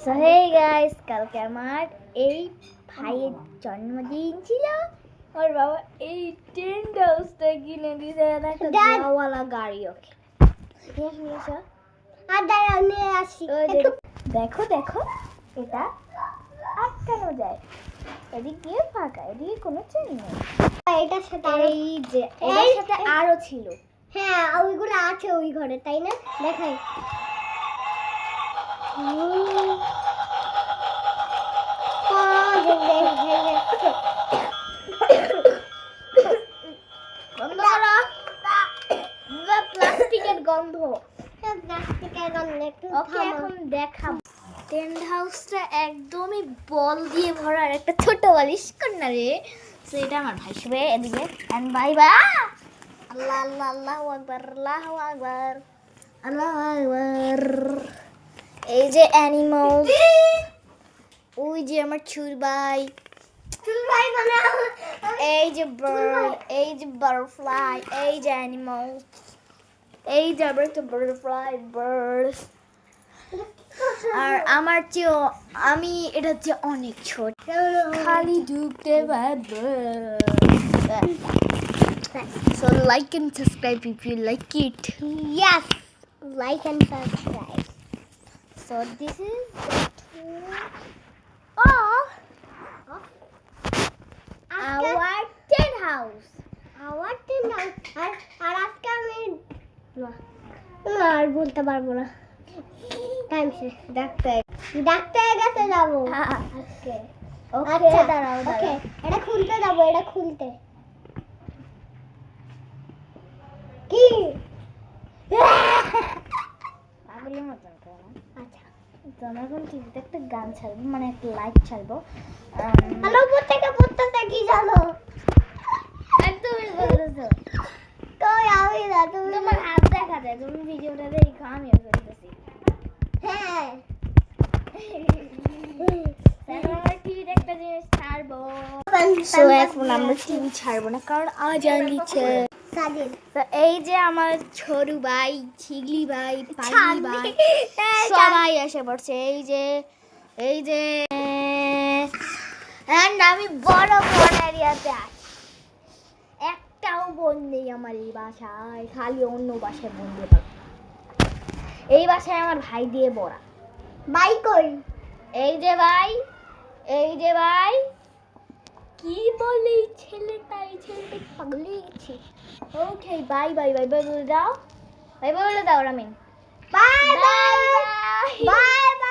So hey guys, কালকে আমার এই ভাইয়ের জন্মদিন ছিল। ওর বাবা এই টেন্ট হাউসটা কিনে দিয়েছে, একটা ধোঁয়াওয়ালা গাড়ি। ওকে নিয়ে আর দাঁড়াও নিয়ে আসি। দেখো দেখো, এটা আটকানো যায়, এদিক দিয়ে ফাঁকা, এদিকে কোনো চেন নেই। এটার সাথে এই যে এটার সাথে আরো ছিল। হ্যাঁ, ওইগুলো আছে ওই ঘরে, তাই না? দেখাই। প্লাস্টিকের গন্ধ, এখন দেখাবো। টেন্ট হাউসটা একদমই বল দিয়ে ভরা, আর একটা ছোট বালিশ কন্যা রে। তো এটা আমার ভাই শুবে এদিকে। And bye bye. আল্লাহ আল্লাহ আল্লাহু আকবার, আল্লাহু আকবার, আল্লাহু আকবার। এই যে অ্যানিমাল, ওই যে আমার চুলবাই, চুলবাই বানাও। এই যে বার্ড, এই যে বাটারফ্লাই, এই যে অ্যানিমাল, এই যে আবার একটা বাটারফ্লাই বার্ড। আর আমার চেয়েও আমি এটা হচ্ছে অনেক ছোট, খালি ঢুকতে পারবো। So like and subscribe if you like it. Yes, like and subscribe. So this is the tour of our tent house. Our tent house. আর আজকে আমি আর বলতে পারবো না, টাইম শেষ। ডাক্তার কাছে যাবো আজকে। ওকে দাঁড়াও, ওকে এটা খুলতে যাবো, এটা খুলতে কি পাগলের মতন করো। আচ্ছা, তো আমরা এখন টিভিতে একটা গান ছাড়বো, মানে একটা লাইভ ছাড়বো। হ্যালো, প্রত্যেকটা পড়তেছে কি জানো? তুমি বলতেছো কই? আমি না, তুমি তোমার হাত দেখা যায়, তুমি ভিডিওটা দেখো, আমিও করতেছি। হ্যাঁ, আমরা টিভিতে একটা জিনিস ছাড়বো। সো এখন আমরা টিভি ছাড়বো না, কারণ আজান দিচ্ছে। তো এই যে আমার ছোটু ভাই, ছিগলি ভাই, পাগলি ভাই সবাই এসে পড়ছে। এই যে এন্ড আমি বড় এরিয়াতে আছি। একটাও বোন নেই আমার এই বাসায়, খালি অন্য বাসায় বোন দিয়ে পাবো। এই বাসায় আমার ভাই দিয়ে বড়া। ভাই কই? এই যে ভাই, এই যে ভাই। কি বলে এই ছেলেটা পাগলি গেছে। ওকে, বাই বাই বাই বাই বলে দাও, বাই বাই বলে দাও রামিন। Bye bye bye.